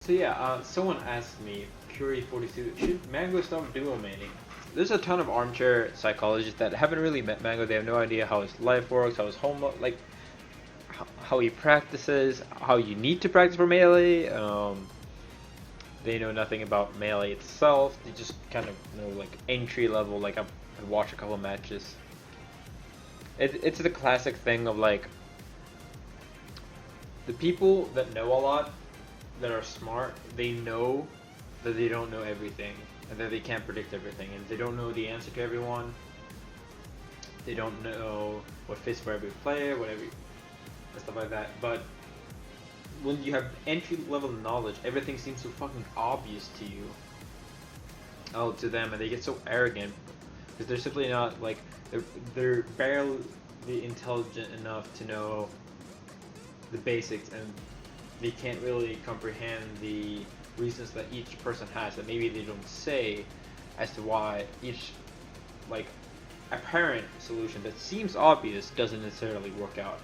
So yeah, someone asked me, Curie42, should Mang0 stop duo maining? There's a ton of armchair psychologists that haven't really met Mang0. They have no idea how his life works, how his home, like, how he practices, how you need to practice for melee. They know nothing about melee itself. They just kind of know like entry level. Like I watched a couple of matches. It's the classic thing of like the people that know a lot, that are smart, they know that they don't know everything and that they can't predict everything, and they don't know the answer to everyone. They don't know what fits for every player, whatever, and stuff like that. But when you have entry level knowledge, everything seems so fucking obvious to you. Oh, to them, and they get so arrogant because they're simply not like they're barely intelligent enough to know the basics, and they can't really comprehend the reasons that each person has that maybe they don't say as to why each like apparent solution that seems obvious doesn't necessarily work out.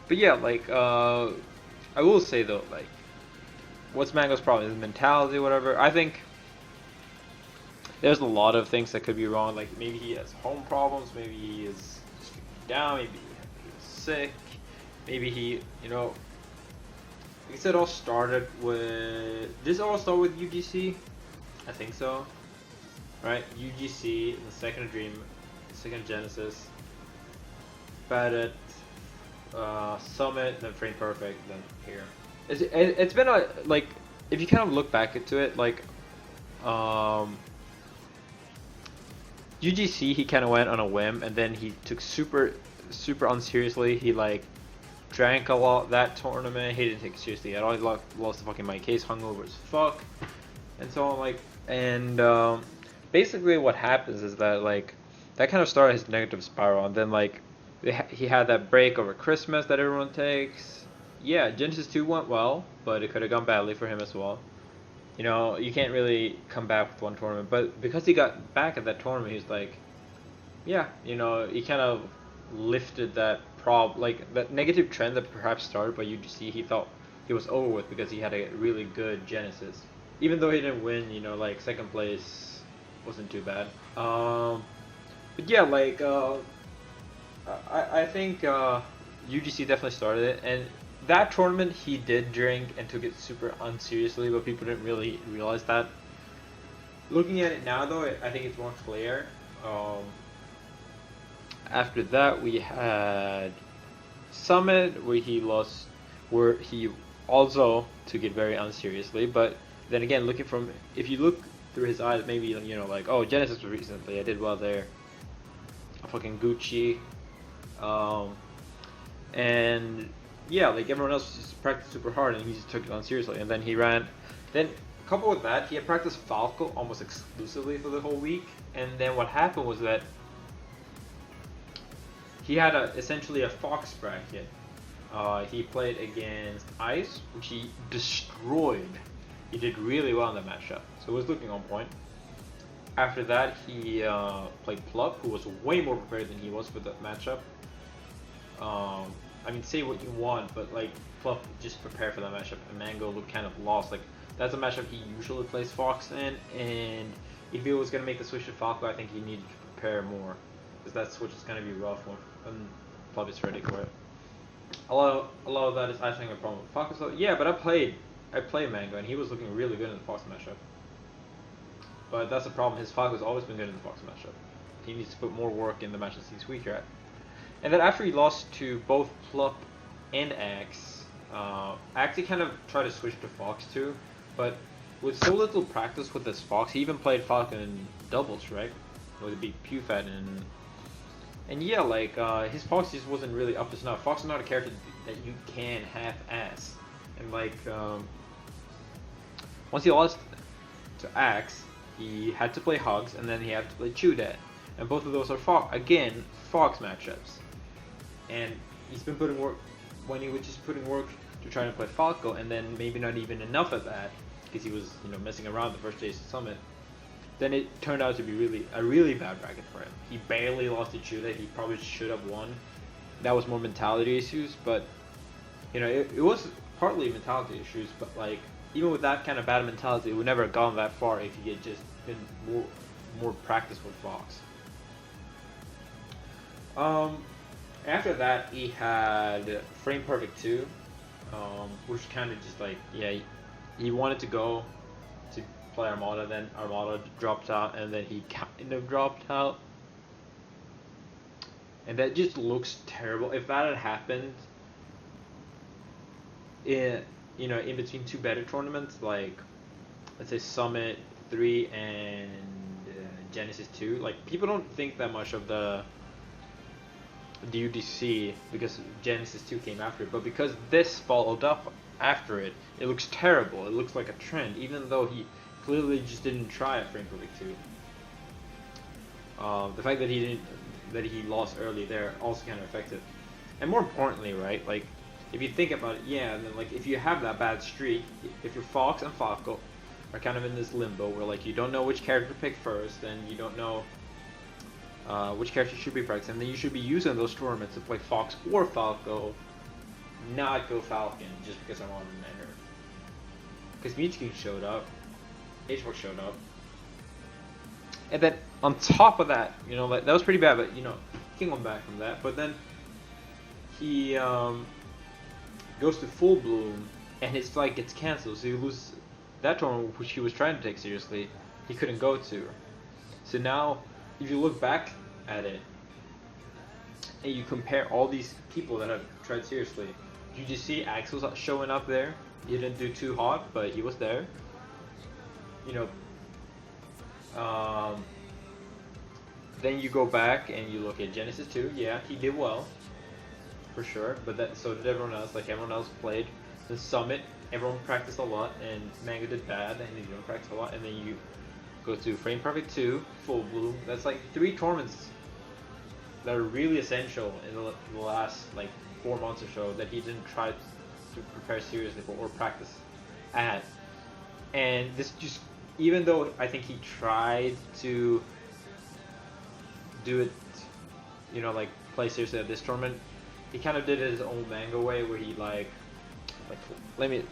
But yeah, like I will say though, like what's Mang0's problem? His mentality, whatever. I think there's a lot of things that could be wrong. Like maybe he has home problems, maybe he is just down, maybe he's sick, maybe he, you know. I guess it all started with. Did this all start with UGC? I think so. Right? UGC, the second Dream, second Genesis, Batted, Summit, then Frame Perfect, then here. It's been a, like, if you kind of look back into it, like, UGC, he kind of went on a whim, and then he took super unseriously. He like drank a lot that tournament. He didn't take it seriously at all. He lost the fucking mic case, hungover as fuck, and so on. Like, and basically what happens is that like that kind of started his negative spiral, and then like he had that break over Christmas that everyone takes. Yeah, Genesis 2 went well, but it could have gone badly for him as well. You know, you can't really come back with one tournament, but because he got back at that tournament, he's like, yeah, you know, he kind of lifted that like that negative trend that perhaps started by UGC. He thought he was over with because he had a really good Genesis, even though he didn't win. You know, like second place wasn't too bad. But yeah, like I think UGC definitely started it, and that tournament he did drink and took it super unseriously, but people didn't really realize that. Looking at it now though, I think it's more clear. After that we had Summit, where he lost, where he also took it very unseriously, but then again, looking from, if you look through his eyes, maybe, you know, like, oh, Genesis recently, I did well there, fucking Gucci, and yeah, like everyone else just practiced super hard and he just took it on seriously, and then he ran. Then coupled with that, he had practiced Falco almost exclusively for the whole week, and then what happened was that he had essentially a Fox bracket. He played against Ice, which he destroyed. He did really well in that matchup, so it was looking on point. After that, he played Plup, who was way more prepared than he was for that matchup. I mean, say what you want, but like Plup just prepared for that matchup, and Mang0 looked kind of lost. Like that's a matchup he usually plays Fox in, and if he was gonna make the switch to Falco, I think he needed to prepare more, because that switch is gonna be rough when Plup is ready for it. A lot of that is, I think, a problem with Falco. So yeah, but I played Mang0, and he was looking really good in the Fox matchup. But that's the problem. His Falco's always been good in the Fox matchup. He needs to put more work in the matches he's weaker at. And then after he lost to both Plup and Axe, Axe he kind of tried to switch to Fox too, but with so little practice with this Fox, he even played Falcon in doubles, right? With a big PewFat, and yeah, like his Fox just wasn't really up to snuff. Fox is not a character that you can half-ass, and like once he lost to Axe, he had to play Hugs, and then he had to play Chew-Dat, and both of those are Fox matchups. And he's been putting work, when he was just putting work to try to play Falco, and then maybe not even enough of that, because he was, you know, messing around the first days of Summit. Then it turned out to be a really bad bracket for him. He barely lost to Chew-Dat. He probably should have won. That was more mentality issues, but You know, it was partly mentality issues, but like even with that kind of bad mentality, it would never have gone that far if he had just been more practice with Fox. After that, he had Frame Perfect 2, which kind of just like, yeah, he wanted to go to play Armada, then Armada dropped out, and then he kind of dropped out. And that just looks terrible. If that had happened in between two better tournaments, like let's say Summit 3 and Genesis 2, like people don't think that much of the UDC because Genesis 2 came after it, but because this followed up after it, it looks terrible. It looks like a trend, even though he clearly just didn't try at Frame Perfect 2. The fact that he lost early there also kind of affected. And more importantly, right, like if you think about it, yeah, and then like if you have that bad streak, if your Fox and Falco are kind of in this limbo where like you don't know which character to pick first, and you don't know which character should be practiced, and then you should be using those tournaments to play Fox or Falco, not go Falcon just because I'm on the Manor. Because Mewtwo showed up, H4 showed up, and then on top of that, you know, like that was pretty bad, but you know, he can come back from that. But then he goes to Full Bloom, and his flight gets cancelled, so he loses that tournament, which he was trying to take seriously. He couldn't go to. So now, if you look back at it, and you compare all these people that have tried seriously, you just see Axel's showing up there. He didn't do too hot, but he was there. You know, then you go back and you look at Genesis 2. Yeah, he did well, for sure. But so did everyone else. Like everyone else played the Summit. Everyone practiced a lot, and Mang0 did bad, and he didn't practice a lot. And then you go to Frame Perfect 2, Full Bloom. That's like 3 tournaments that are really essential in the last like 4 months or so that he didn't try to prepare seriously for or practice at. And this just, even though I think he tried to do it, you know, like play seriously at this tournament, he kind of did it his own Mang0 way, where he like let me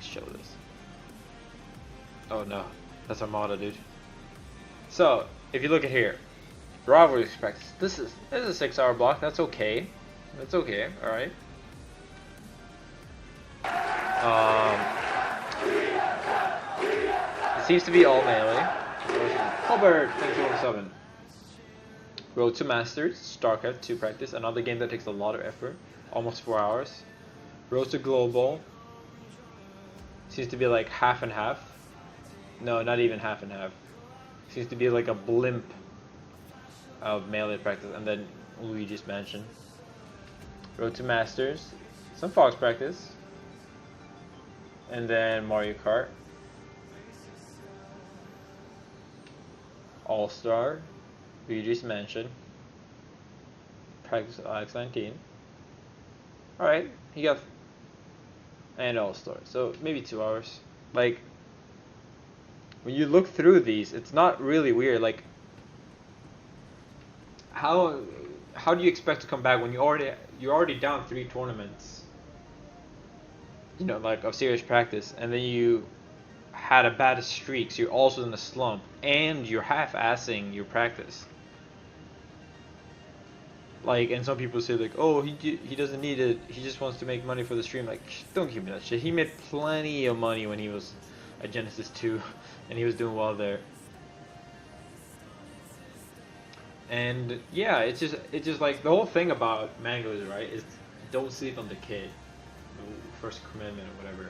show this. Oh no, that's Armada, dude. So if you look at here, Rivalries practice. This is a 6-hour block. That's okay. That's okay. All right. It seems to be all melee. Colbert, thanks for the 7. Road to Masters, StarCraft 2 practice, another game that takes a lot of effort, almost 4 hours. Road to Global, seems to be like half and half. No, not even half and half. Seems to be like a blimp of melee practice, and then Luigi's Mansion. Road to Masters, some Fox practice, and then Mario Kart. All-Star, Luigi's Mansion, practice Alex 19. Alright, he got, and All-Star, so maybe 2 hours. Like, when you look through these, it's not really weird. Like, how do you expect to come back when you're already down 3 tournaments, you know, like of serious practice, and then you had a bad streak, so you're also in a slump, and you're half-assing your practice. Like, and some people say like, oh, he doesn't need it, he just wants to make money for the stream. Like, don't give me that shit. He made plenty of money when he was at Genesis 2, and he was doing well there. And yeah, it's just like the whole thing about Mang0 is, right, is don't sleep on the kid, first commitment or whatever.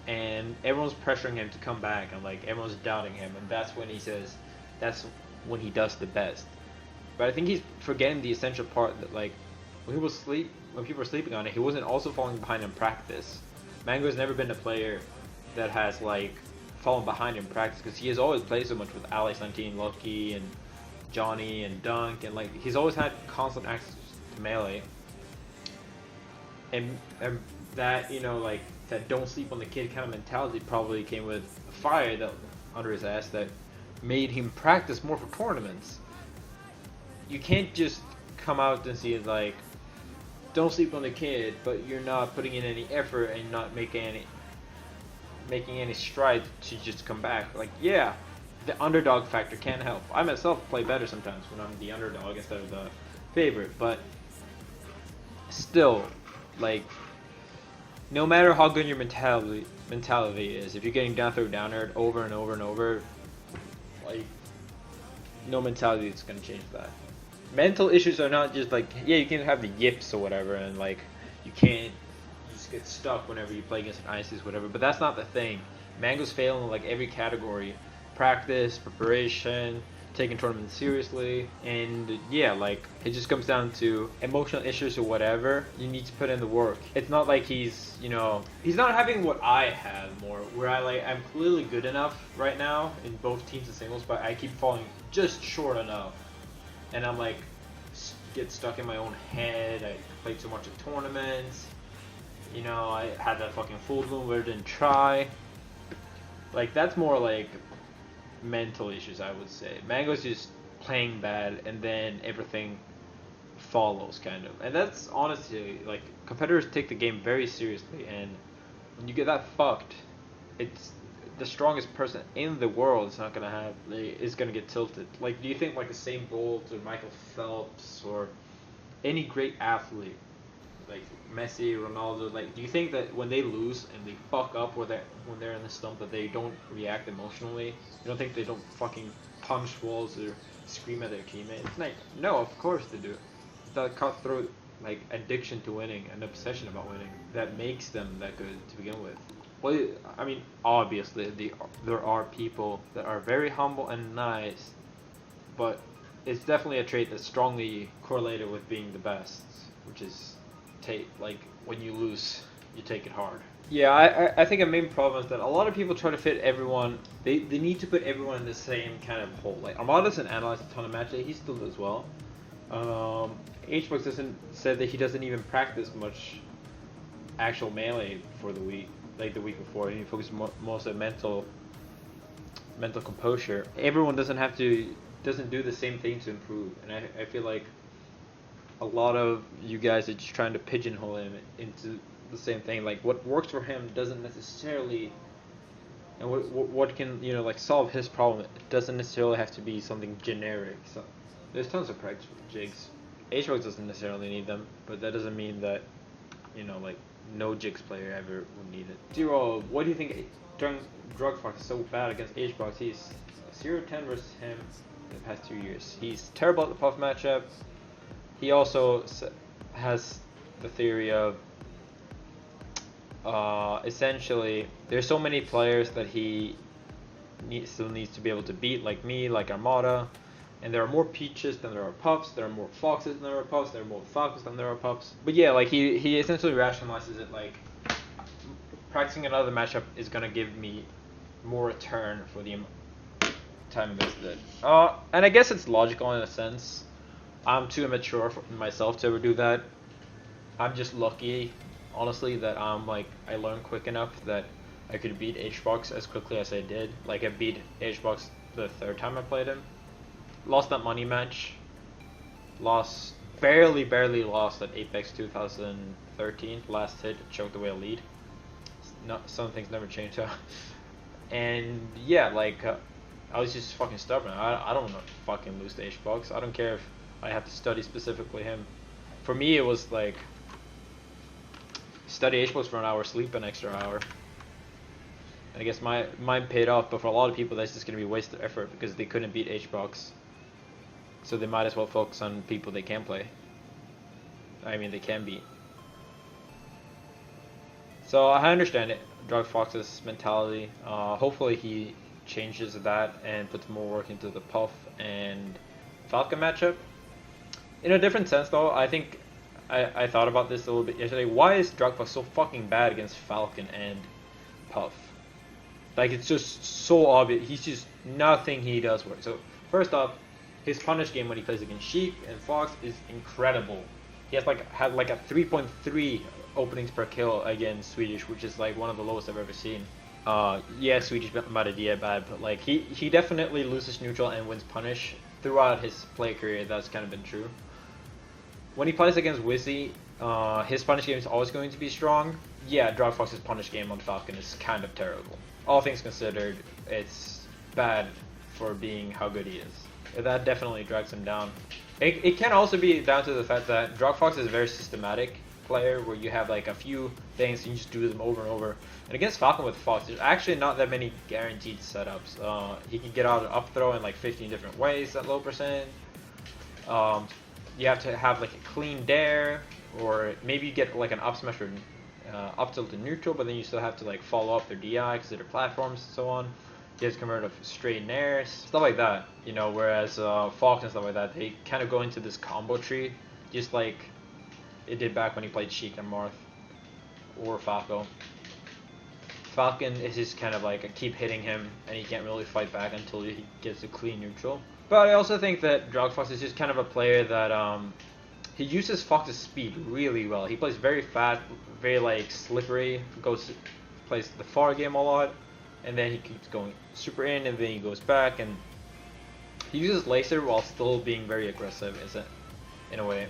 And everyone's pressuring him to come back, and like everyone's doubting him, and that's when he says, that's when he does the best. But I think he's forgetting the essential part that like when people were sleeping on it, he wasn't also falling behind in practice. Mang0 has never been a player that has like fallen behind in practice, because he has always played so much with Alex 19, Lucky, and Johnny and Dunk, and like he's always had constant access to melee. And that, you know, like that don't sleep on the kid kind of mentality probably came with a fire that under his ass that made him practice more for tournaments. You can't just come out and see it like, don't sleep on the kid, but you're not putting in any effort and not making any strides to just come back. Like, yeah, the underdog factor can help. I myself play better sometimes when I'm the underdog instead of the favorite, but still, like, no matter how good your mentality is, if you're getting down throw down air over and over and over, like, no mentality is gonna change that. Mental issues are not just like, yeah, you can have the yips or whatever, and like you just get stuck whenever you play against an ISIS, whatever. But that's not the thing. Mang0's failing in like every category: practice, preparation, taking tournaments seriously, and yeah, like it just comes down to emotional issues or whatever. You need to put in the work. It's not like he's not having what I have more, where I'm clearly good enough right now in both teams and singles, but I keep falling just short enough, and I'm like get stuck in my own head. I played too much of tournaments. I had that fucking full bloom where I didn't try. Like, that's more like mental issues, I would say. Mang0's just playing bad, and then everything follows, kind of. And that's honestly, like, competitors take the game very seriously, and when you get that fucked, it's the strongest person in the world is gonna get tilted. Like, do you think like Usain Bolt or Michael Phelps or any great athlete, like Messi, Ronaldo, like, do you think that when they lose and they fuck up when they're in the slump, that they don't react emotionally? You don't think they don't fucking punch walls or scream at their teammates? Like, no, of course they do. It's that cutthroat, like, addiction to winning, an obsession about winning, that makes them that good to begin with. Well, I mean, obviously there are people that are very humble and nice, but it's definitely a trait that's strongly correlated with being the best, which is like when you lose, you take it hard. Yeah, I think a main problem is that a lot of people try to fit everyone. They need to put everyone in the same kind of hole. Like, Armada doesn't analyze a ton of matches. He still does well. HBox said that he doesn't even practice much actual melee for the week, like the week before. He focuses most on mental composure. Everyone doesn't do the same thing to improve, and I feel like a lot of you guys are just trying to pigeonhole him into the same thing. Like, what works for him doesn't necessarily, and what can like solve his problem, it doesn't necessarily have to be something generic. So there's tons of practice with jigs. HBox doesn't necessarily need them, but that doesn't mean that like no jigs player ever would need it. Zero, what do you think Drugfox is so bad against HBox? He's 0-10 versus him in the past 2 years. He's terrible at the puff matchup. He also has the theory of essentially there's so many players that he still needs to be able to beat, like me, like Armada, and there are more peaches than there are puffs, there are more foxes than there are puffs, there are more falcons than there are puffs. But yeah, like he essentially rationalizes it like practicing another matchup is gonna give me more return for the time invested. And I guess it's logical in a sense. I'm too immature for myself to ever do that. I'm just lucky, honestly, that I learned quick enough that I could beat HBox as quickly as I did. Like, I beat HBox the third time I played him. Lost that money match. Barely lost at Apex 2013. Last hit, choked away a lead. Some things never change. And yeah, like, I was just fucking stubborn. I don't want to fucking lose to HBox. I don't care if I have to study specifically him. For me, it was like study HBox for an hour, sleep an extra hour. And I guess mine paid off, but for a lot of people, that's just gonna be wasted effort because they couldn't beat HBox. So they might as well focus on people they can play. I mean, they can beat. So I understand it, Drugfox's mentality. Hopefully he changes that and puts more work into the Puff and Falcon matchup. In a different sense, though, I think I thought about this a little bit yesterday. Why is Drugfox so fucking bad against Falcon and Puff? Like, it's just so obvious. He's just nothing he does work. So first off, his punish game when he plays against Sheik and Fox is incredible. He has had like a 3.3 openings per kill against Swedish, which is like one of the lowest I've ever seen. Yeah, Swedish might have bad, but like he definitely loses neutral and wins punish. Throughout his play career, that's kind of been true. When he plays against Wizzy, His punish game is always going to be strong. Yeah, Drogfox's punish game on Falcon is kind of terrible. All things considered, it's bad for being how good he is. That definitely drags him down. It can also be down to the fact that Drogfox is a very systematic player where you have like a few things and you just do them over and over. And against Falcon with Fox, there's actually not that many guaranteed setups. He can get out an up throw in like 15 different ways at low percent. You have to have like a clean dare, or maybe you get like an up smash or up tilt to neutral, but then you still have to like follow up their DI because they're platforms and so on. You have to convert of straight nairs, stuff like that, you know, whereas Fox and stuff like that, they kind of go into this combo tree, just like it did back when he played Sheik and Marth, or Falco. Falcon is just kind of like a keep hitting him, and he can't really fight back until he gets a clean neutral. But I also think that Drogfox is just kind of a player that he uses Fox's speed really well. He plays very fast, very like slippery, plays the far game a lot, and then he keeps going super in, and then he goes back, and he uses laser while still being very aggressive, in a way.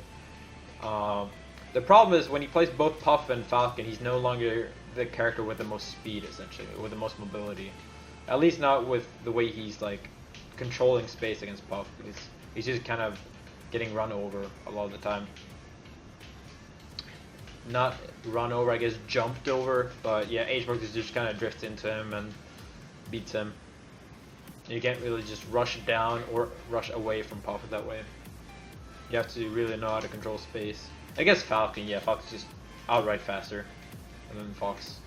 The problem is when he plays both Puff and Falcon, he's no longer the character with the most speed, essentially, with the most mobility. At least not with the way he's like controlling space against Puff, because he's just kind of getting run over a lot of the time. Not run over, I guess jumped over, but yeah, HBox just kind of drifts into him and beats him. You can't really just rush down or rush away from Puff that way. You have to really know how to control space. I guess Falcon, yeah, Falcon's just outright faster than Fox.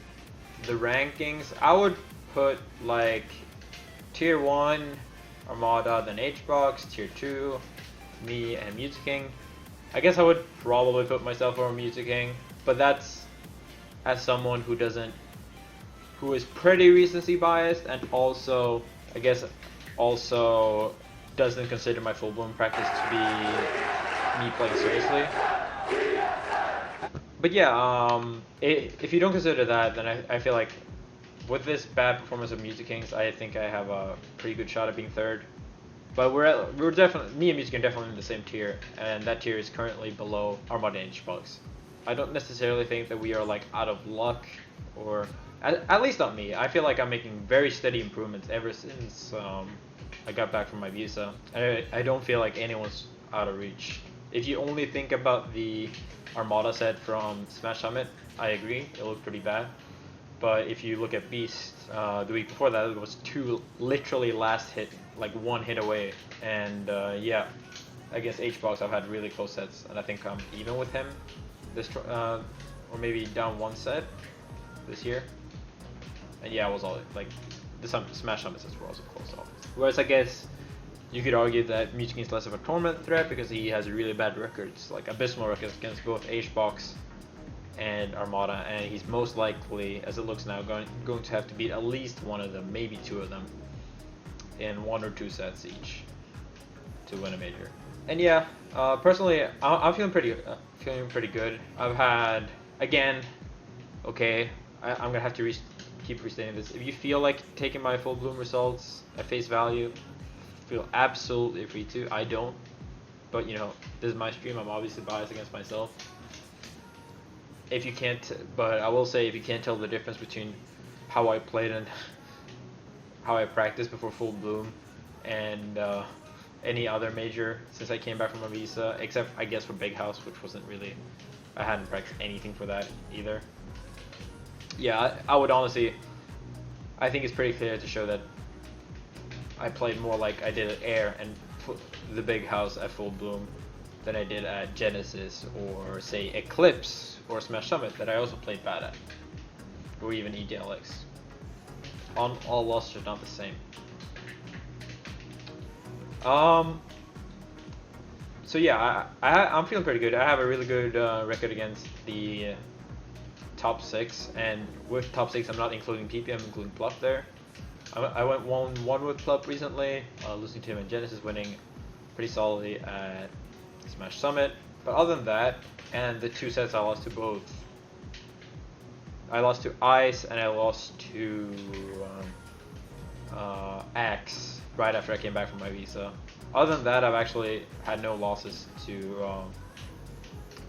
The rankings, I would put like tier 1 Armada, then HBox, tier 2 me and Music King. I guess I would probably put myself over Music King, but that's as someone who is pretty recency biased, and also I guess also doesn't consider my full bloom practice to be me playing seriously. But yeah, if you don't consider that, then I feel like with this bad performance of Music Kings, I think I have a pretty good shot at being third. But we're definitely, me and Music King are definitely in the same tier, and that tier is currently below Armada and HBox. I don't necessarily think that we are like out of luck, or at least not me. I feel like I'm making very steady improvements ever since I got back from my visa. I don't feel like anyone's out of reach. If you only think about the Armada set from Smash Summit, I agree, it looked pretty bad. But if you look at Beast, the week before that, it was literally last hit, like one hit away. And yeah, against HBox, I've had really close sets, and I think I'm even with him this, or maybe down one set this year. And yeah, it was all like the Smash Summit sets were also close off. Whereas I guess you could argue that Music is less of a tournament threat because he has really bad records, like abysmal records against both HBox and Armada, and he's most likely, as it looks now, going to have to beat at least one of them, maybe two of them, in 1 or 2 sets each to win a major. And yeah, personally, I'm feeling pretty good. I've had, again, okay, I'm gonna have to keep restating this. If you feel like taking my full bloom results at face value, feel absolutely free to. I don't, but you know, this is my stream. I'm obviously biased against myself. If you can't, but I will say, if you can't tell the difference between how I played and how I practiced before full bloom and any other major since I came back from a visa, except I guess for Big House, which wasn't really, I hadn't practiced anything for that either. Yeah, I would honestly, I think it's pretty clear to show that I played more like I did at Air and the Big House at full bloom than I did at Genesis or say Eclipse or Smash Summit that I also played bad at, or even EDLX. All losses are not the same. So yeah, I'm feeling pretty good. I have a really good record against the top 6, and with top 6 I'm not including PP, I'm including Plup there. I went 1-1 with Plup recently, losing to him in Genesis, winning pretty solidly at Smash Summit. But other than that, and the 2 sets I lost to both. I lost to Ice and I lost to Axe right after I came back from my visa. Other than that, I've actually had no losses to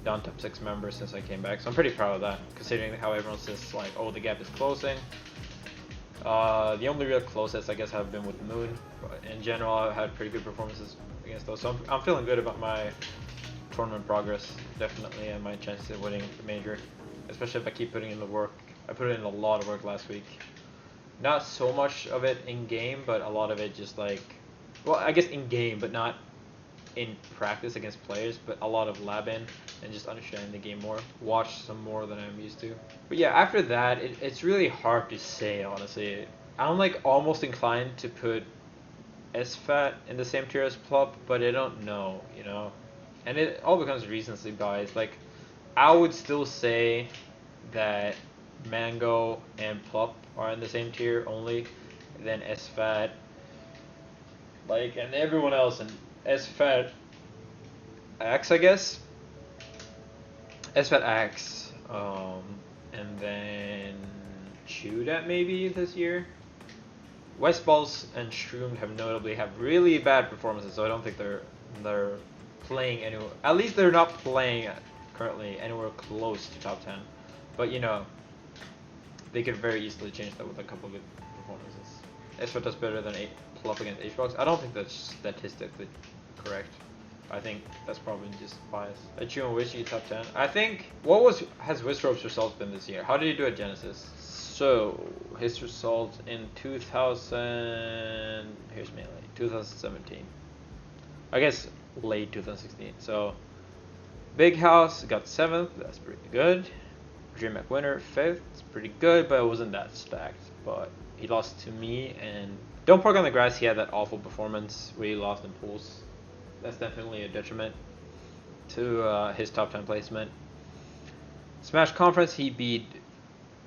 down top 6 members since I came back. So I'm pretty proud of that, considering how everyone says like, oh, the gap is closing. The only real closest I guess have been with Moon, but in general I've had pretty good performances against those. So I'm feeling good about my tournament progress, definitely, and my chances of winning the major, especially if I keep putting in the work. I put in a lot of work last week. Not so much of it in game, but a lot of it just like, well, I guess in game, but not in practice against players, but a lot of lab in and just understanding the game more. Watch some more than I'm used to. But yeah, after that, it's really hard to say, honestly. I'm like almost inclined to put SFAT in the same tier as Plop, but I don't know, you know? And it all becomes recency bias. Like, I would still say that Mang0 and Plop are in the same tier only, then SFAT, like, and everyone else, and SFAT X, I guess. SFAT X, and then Chudat maybe this year. Westballs and Shroomed have notably have really bad performances, so I don't think they're playing anywhere. At least they're not playing currently anywhere close to top 10. But you know, they could very easily change that with a couple of good performances. SFAT does better than Plop against HBox. I don't think that's statistically correct. I think that's probably just bias. Achu and Wishy top 10. I think, what has Wistrope's results been this year? How did he do at Genesis? So, his results in 2017. I guess late 2016. So, Big House got 7th, that's pretty good. DreamHack winner, 5th, it's pretty good, but it wasn't that stacked. But he lost to me, and Don't Park on the Grass, he had that awful performance where he lost in pools. That's definitely a detriment to his top 10 placement. Smash Conference, he beat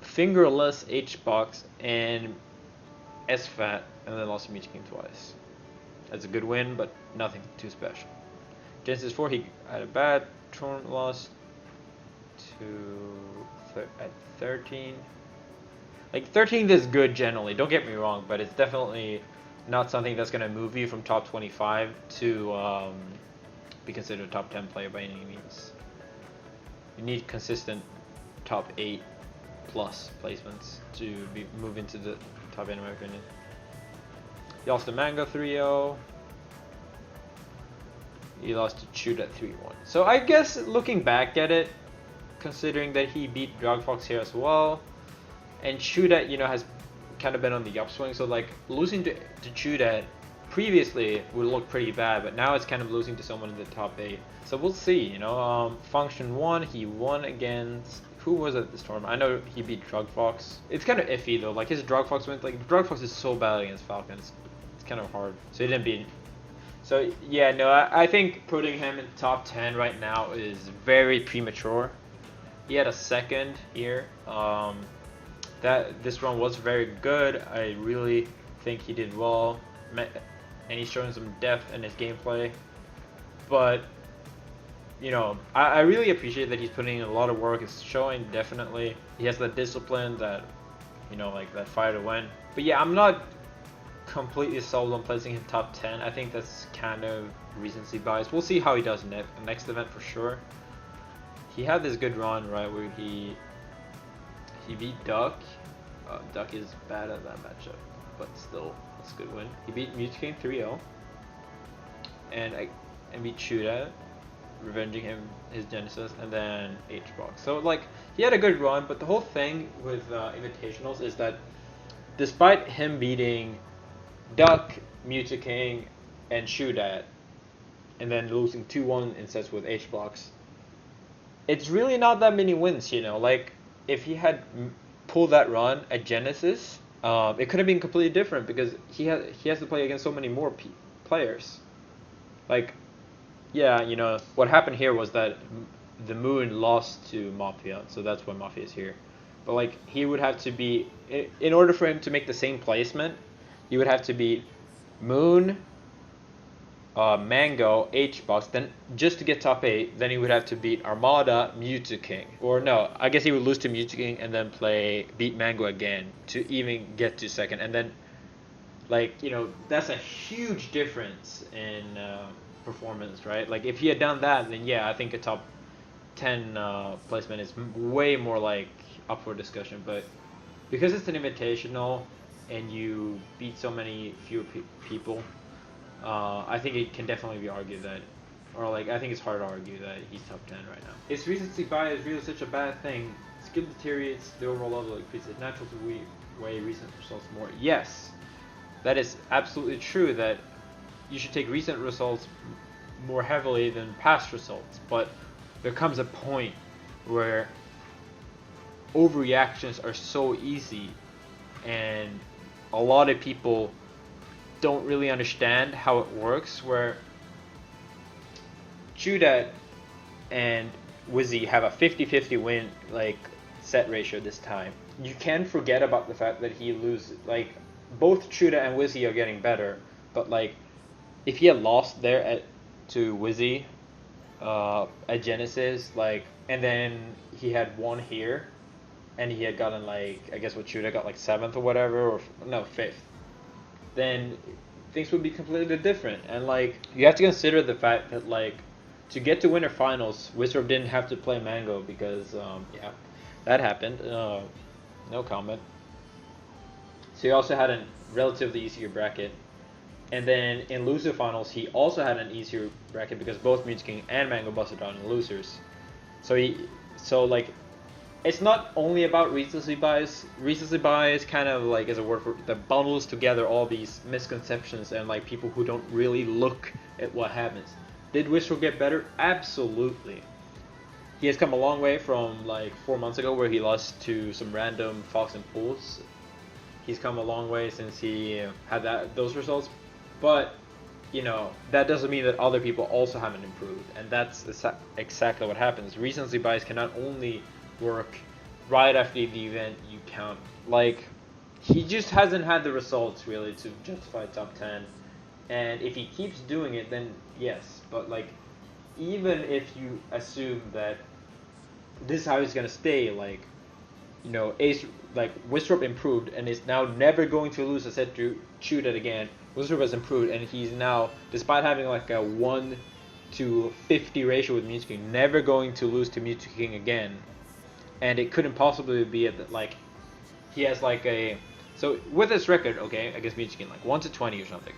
Fingerless, HBox, and SFAT, and then lost to Meech King twice. That's a good win, but nothing too special. Genesis 4, he had a bad tournament loss to at 13. Like 13th is good generally, don't get me wrong, but it's definitely not something that's going to move you from top 25 to be considered a top 10 player by any means. You need consistent top 8 plus placements to move into the top 8 in my opinion. He lost to Mang0 3-0. He lost to Chute at 3-1. So I guess looking back at it, considering that he beat Dragfox here as well, and Chute, you know, has kind of been on the upswing, so like losing to Chute previously would look pretty bad, but now it's kind of losing to someone in the top 8. So we'll see, you know. Function 1, he won against, who was it this tournament? I know he beat Drugfox. It's kind of iffy though, like his Drugfox wins, like Drugfox is so bad against Falcons. It's kind of hard. So he didn't beat. So yeah, no, I think putting him in top 10 right now is very premature. He had a 2nd here. This run was very good. I really think he did well, and he's showing some depth in his gameplay. But you know, I really appreciate that he's putting in a lot of work. It's showing definitely. He has that discipline, that, you know, like that fire to win. But yeah, I'm not completely sold on placing him top 10. I think that's kind of recency bias. We'll see how he does next event for sure. He had this good run, right, where he beat Duck. Duck is bad at that matchup, but still, that's a good win. He beat Meech King 3-0, and beat Chute, revenging him his Genesis, and then HBox. So like, he had a good run, but the whole thing with Invitationals is that despite him beating Duck, Meech King, and Chute, and then losing 2-1 in sets with HBox, it's really not that many wins, you know. Like, if he had pulled that run at Genesis, it could have been completely different, because he has to play against so many more players. Like, yeah, you know, what happened here was that the Moon lost to Mafia, so that's why Mafia is here. But like, he would have to be, in order for him to make the same placement, he would have to beat Moon, Mang0, HBox, then just to get top 8, then he would have to beat Armada, Meech King. Or no, I guess he would lose to Meech King and then beat Mang0 again to even get to 2nd. And then, like, you know, that's a huge difference in performance, right? Like, if he had done that, then yeah, I think a top 10 placement is way more like up for discussion, but because it's an invitational and you beat so many fewer people, I think it can definitely be argued that, or like I think it's hard to argue that he's top 10 right now. Is recency bias really such a bad thing? Skill deteriorates the overall level of increase. It's natural to weigh recent results more. Yes, that is absolutely true that you should take recent results more heavily than past results, but there comes a point where overreactions are so easy and a lot of people don't really understand how it works, where Chudat and Wizzy have a 50-50 win like set ratio this time. You can forget about the fact that he loses, like both Chudat and Wizzy are getting better, but like if he had lost there to Wizzy at Genesis, like, and then he had won here and he had gotten like, I guess what Chudat got like 7th or whatever, or no, 5th, then things would be completely different. And like you have to consider the fact that like to get to winter finals, Wizard didn't have to play Mang0 because yeah, that happened. No comment. So he also had a relatively easier bracket. And then in loser finals, he also had an easier bracket because both King and Mang0 busted out in losers. So like, it's not only about recency bias. Recency bias kind of like is a word for that bundles together all these misconceptions and like people who don't really look at what happens. Did Whistle get better? Absolutely. He has come a long way from like 4 months ago where he lost to some random Fox and Pools. He's come a long way since he had those results. But, you know, that doesn't mean that other people also haven't improved. And that's exactly what happens. Recency bias can not only work right after the event you count. Like, he just hasn't had the results, really, to justify top 10. And if he keeps doing it, then yes. But, like, even if you assume that this is how he's going to stay, like, you know, Wistrop improved and is now never going to lose a set to Chudat again. Wistrop has improved and he's now, despite having like a 1-to-50 ratio with Mewtwo King, never going to lose to Mewtwo King again. And it couldn't possibly be at like, he has like a, so with this record, okay, against Mewtwo King, like 1-to-20 or something,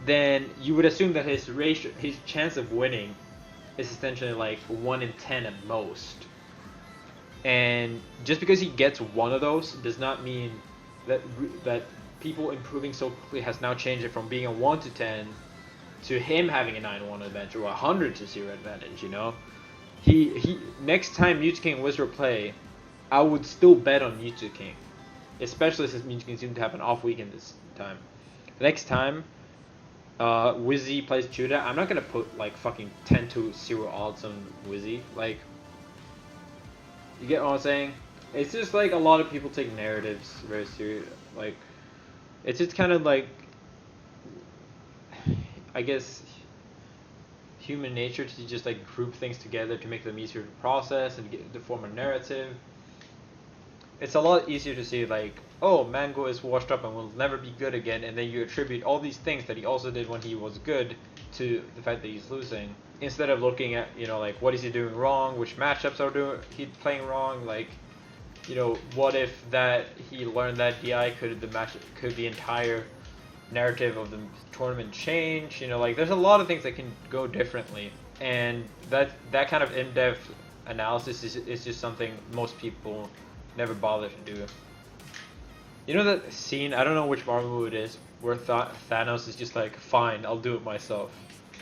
then you would assume that his ratio, his chance of winning is essentially like 1 in 10 at most. And just because he gets one of those does not mean that people improving so quickly has now changed it from being a 1-to-10 to him having a 9-1 advantage or a 100-0 advantage, you know? He next time Mewtwo King and Wizard play, I would still bet on Mewtwo King. Especially since Mewtwo King seemed to have an off weekend this time. The next time Wizzy plays Chuda, I'm not gonna put like fucking 10-0 odds on Wizzy. Like, you get what I'm saying? It's just like a lot of people take narratives very serious. Like, it's just kind of like, I guess, human nature to just like group things together to make them easier to process and to form a narrative. It's a lot easier to say like, oh, Mang0 is washed up and will never be good again, and then you attribute all these things that he also did when he was good to the fact that he's losing, instead of looking at, you know, like, what is he doing wrong, which matchups are he playing wrong, like, you know, what if that he learned that DI could the entire narrative of the tournament change, you know, like, there's a lot of things that can go differently, and that kind of in-depth analysis is just something most people never bother to do. You know that scene, I don't know which Marvel movie it is, where Thanos is just like, fine, I'll do it myself.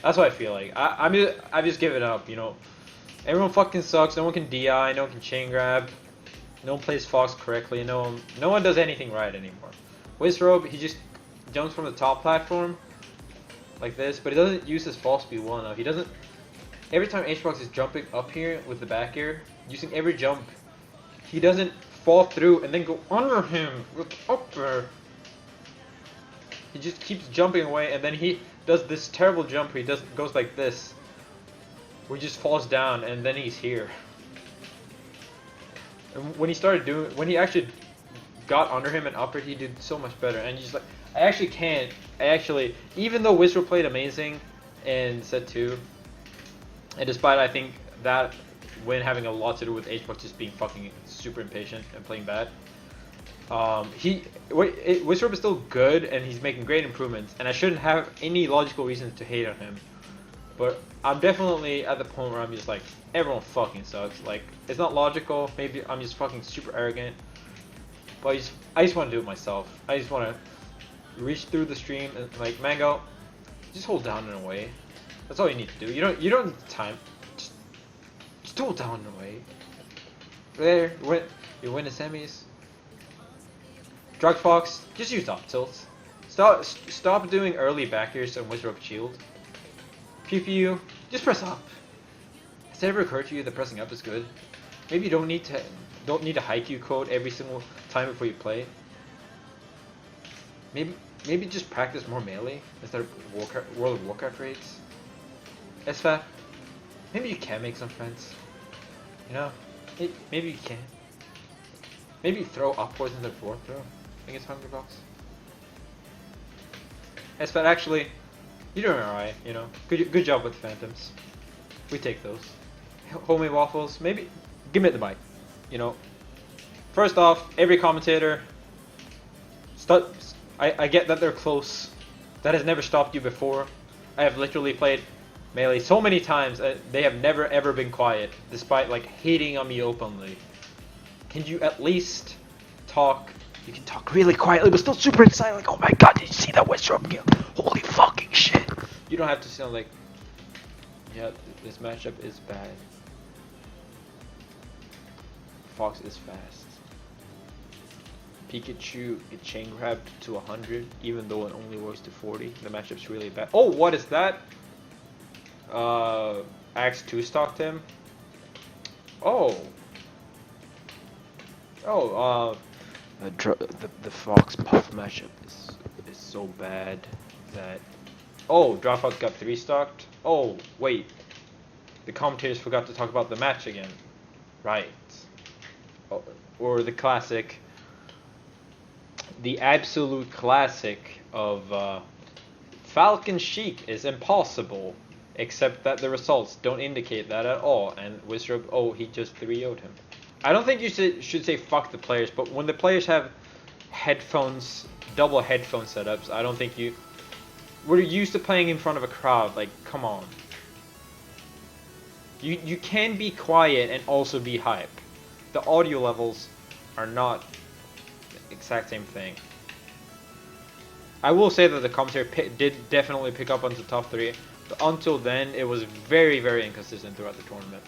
That's what I feel like. I've just given up, you know. Everyone fucking sucks, no one can DI, no one can chain grab, no one plays Fox correctly, no one does anything right anymore. Wizrobe, he just jumps from the top platform, like this, but he doesn't use his fall speed well enough. He doesn't, every time H-Box is jumping up here with the back air, using every jump, he doesn't fall through and then go under him with up air. He just keeps jumping away, and then he does this terrible jump where he goes like this, where he just falls down, and then he's here. And when he actually got under him and upper, he did so much better. And he's like, even though Wizard played amazing in set 2, and despite I think that win having a lot to do with HBox just being fucking super impatient and playing bad. Wizrobe is still good and he's making great improvements, and I shouldn't have any logical reasons to hate on him. But I'm definitely at the point where I'm just like, everyone fucking sucks. Like, it's not logical. Maybe I'm just fucking super arrogant. But I just want to do it myself. I just want to reach through the stream and like, Mang0, just hold down and away. That's all you need to do. You don't need time. Just hold down and away. There, you win the semis. Drug Fox, just use up tilts. Stop doing early back airs and Wizrobe shield. PPU, just press up. Has it ever occurred to you that pressing up is good? Maybe you don't need a haiku code every single time before you play. Maybe just practice more melee instead of World of Warcraft raids. SFAT, maybe you can make some friends. You know, maybe you can. Maybe throw upwards instead of forward throw against $100. SFAT, actually, you're doing alright, you know. Good job with Phantoms. We take those. Homemade waffles, maybe give me the mic. You know. First off, every commentator, I get that they're close. That has never stopped you before. I have literally played Melee so many times that they have never ever been quiet, despite like hating on me openly. Can you at least talk? You can talk really quietly, but still super excited. Like, oh my god, did you see that Wizrobe kill? Holy fucking shit! You don't have to sound like, yeah, this matchup is bad. Fox is fast. Pikachu get chain grabbed to 100, even though it only works to 40. The matchup's really bad. Oh, what is that? Axe 2 stocked him. Oh. Oh, the Fox Puff matchup is so bad that. Oh, Dropbox got 3 stocked. Oh, wait. The commentators forgot to talk about the match again. Right. Oh, or the classic. The absolute classic of Falcon Sheik is impossible, except that the results don't indicate that at all. And Wizrobe, oh, he just 3-0'd him. I don't think you should say fuck the players, but when the players have headphones, double headphone setups, I don't think you. We're used to playing in front of a crowd. Like, come on. You can be quiet and also be hype. The audio levels are not the exact same thing. I will say that the commentary did definitely pick up on the top 3, but until then, it was very, very inconsistent throughout the tournament.